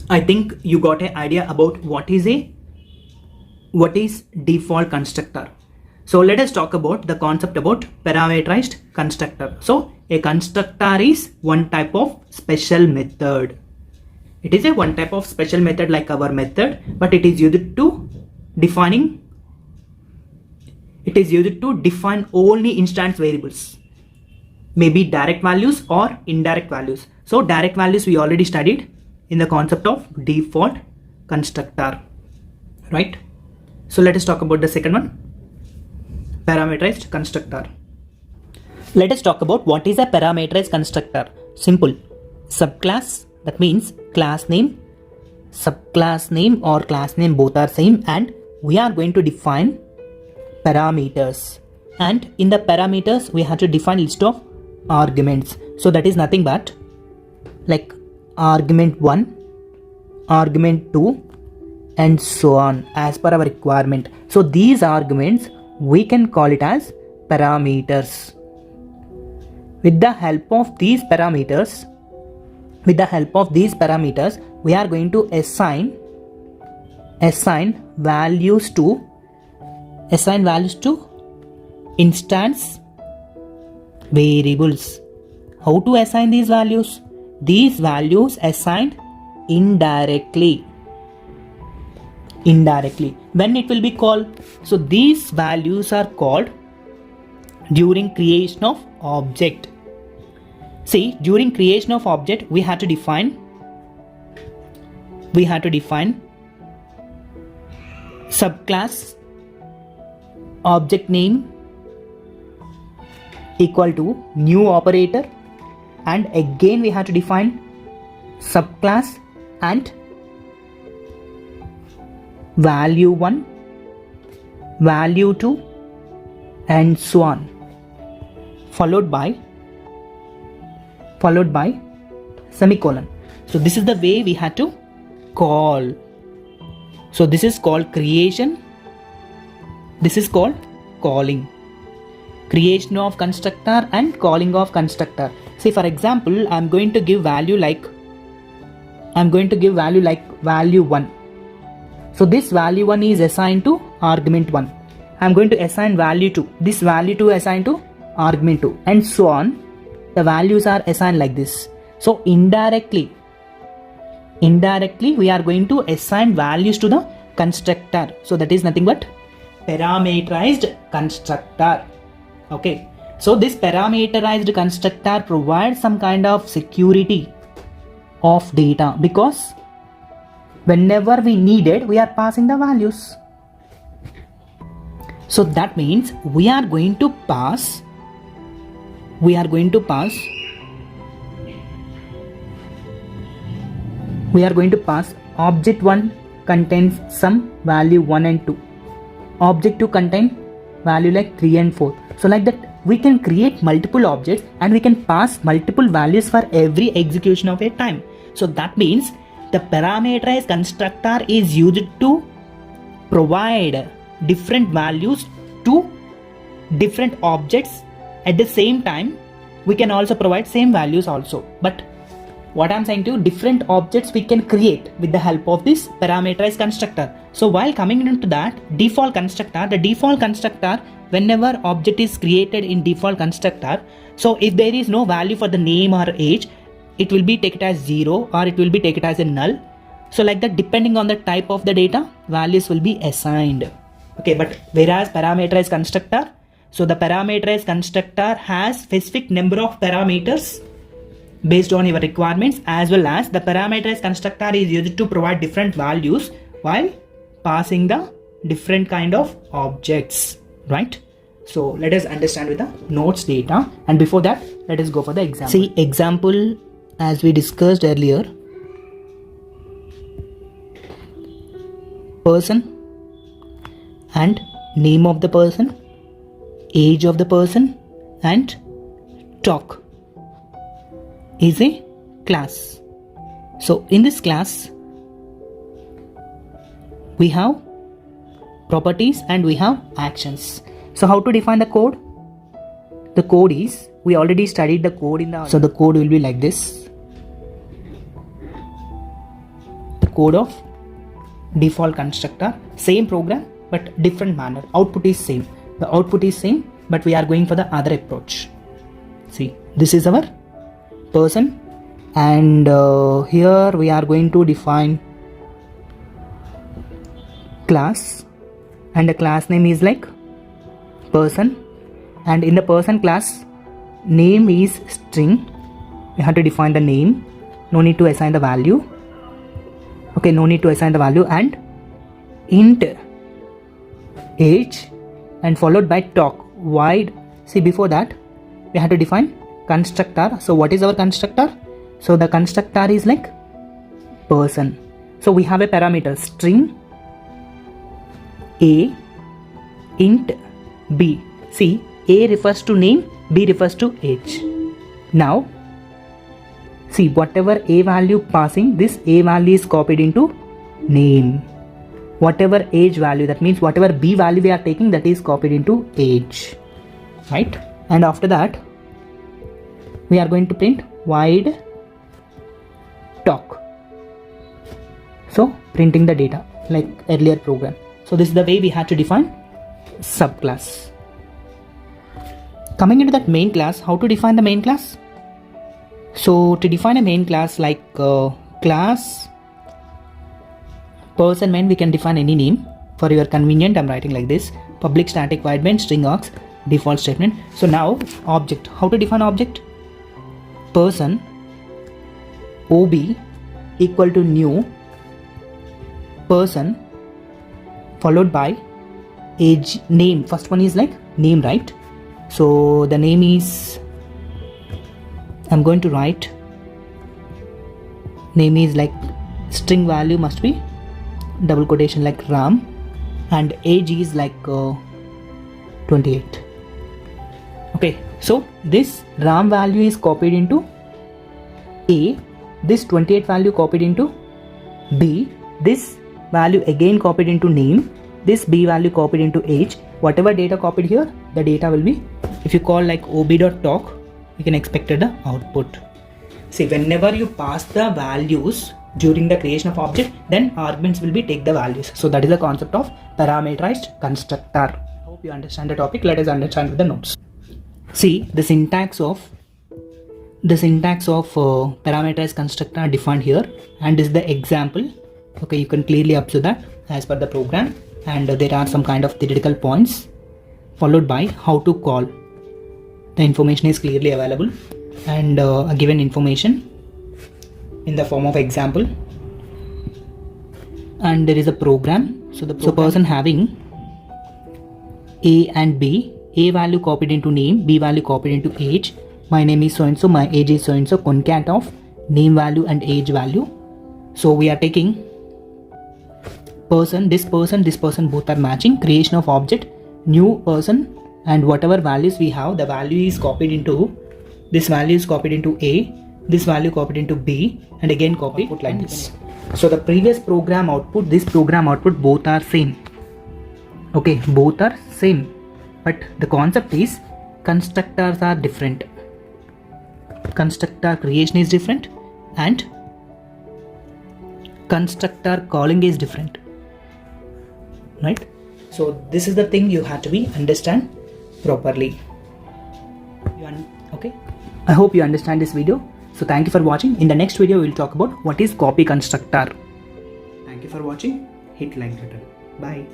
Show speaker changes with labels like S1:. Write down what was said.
S1: I think you got an idea about what is default constructor. So let us talk about the concept about parameterized constructor. So a constructor is one type of special method. It is a one type of special method like our method, but it is used to define only instance variables, maybe direct values or indirect values. So direct values we already studied in the concept of default constructor, right? So let us talk about the second one, parameterized constructor. Let us talk about what is a parameterized constructor. Simple. Subclass, that means class name, subclass name or class name both are same, and we are going to define parameters, and in the parameters we have to define list of arguments. So that is nothing but like argument 1, argument 2 and so on as per our requirement. So these arguments we can call it as parameters. With the help of these parameters, we are going to assign values to instance variables. How to assign these values? These values assigned indirectly. When it will be called? So these values are called during creation of object. See, during creation of object we have to define subclass object name equal to new operator, and again we have to define subclass and value 1, value 2 and so on, followed by semicolon. So this is the way we had to call. So this is called creation, this is called calling. Creation of constructor and calling of constructor. Say for example, I'm going to give value like value 1. So this value 1 is assigned to argument 1. I'm going to assign value 2. This value 2 assigned to argument 2 and so on. The values are assigned like this. So indirectly we are going to assign values to the constructor. So that is nothing but parameterized constructor. Okay, so this parameterized constructor provides some kind of security of data, because whenever we need it, we are passing the values. So that means we are going to pass object 1 contains some value 1 and 2. Object 2 contain value like 3 and 4. So like that we can create multiple objects and we can pass multiple values for every execution of a time. So that means the parameterized constructor is used to provide different values to different objects. At the same time we can also provide same values also, but what I'm saying to you, different objects we can create with the help of this parameterized constructor. So while coming into that default constructor, the default constructor, whenever object is created in default constructor, so if there is no value for the name or age, it will be taken as 0 or it will be taken as a null. So like that, depending on the type of the data, values will be assigned. Okay, but whereas parameterized constructor, so the parameterized constructor has specific number of parameters based on your requirements, as well as the parameterized constructor is used to provide different values while passing the different kind of objects, right? So let us understand with the nodes data, and before that let us go for the example. See, example as we discussed earlier, person and name of the person, age of the person and talk is a class. So in this class we have properties and we have actions. So how to define the code? The code is, we already studied the code in the, so the code will be like this. The code of default constructor, same program but different manner. Output is same, the output is same, but we are going for the other approach. See, this is our person, and here we are going to define class, and the class name is like person, and in the person class name is string. We have to define the name, no need to assign the value. Okay, no need to assign the value, and int age and followed by talk void. See, before that we have to define constructor. So what is our constructor? So the constructor is like person. So we have a parameter string a int b. See, a refers to name, b refers to age. Now see, whatever a value passing, this a value is copied into name. Whatever age value, that means whatever b value we are taking, that is copied into age, right? And after that we are going to print void talk. So printing the data like earlier program. So this is the way we had to define subclass. Coming into that main class, how to define the main class? So to define a main class, like class person main, we can define any name. For your convenient, I'm writing like this: public static void main string args default statement. So now object, how to define object? Person ob equal to new person followed by age name. First one is like name, right? So the name is, I'm going to write name is like string value must be double quotation like Ram, and age is like 28. Okay, so this Ram value is copied into A, this 28 value copied into B, this value again copied into name, this B value copied into age. Whatever data copied here, the data will be, if you call like ob.talk, you can expect the output. See, whenever you pass the values during the creation of object, then arguments will be take the values. So that is the concept of parameterized constructor. Hope you understand the topic. Let us understand with the notes. See, the syntax of parameterized constructor defined here, and this is the example. Okay, you can clearly observe that as per the program, and there are some kind of theoretical points followed by how to call. The information is clearly available, and given information in the form of example, and there is a program. So the person having A and B, A value copied into name, B value copied into age. My name is so and so, my age is so and so, concat of name value and age value. So we are taking person, this person, this person, both are matching. Creation of object, new person, and whatever values we have, the value is copied into, this value is copied into A, this value copied into B, and again copied like this. So the previous program output, this program output, both are same. Okay, both are same, but the concept is constructors are different. Constructor creation is different and constructor calling is different, right? So this is the thing you have to be understand properly. Okay, I hope you understand this video. So thank you for watching. In the next video we will talk about what is copy constructor. Thank you for watching. Hit like button. Bye.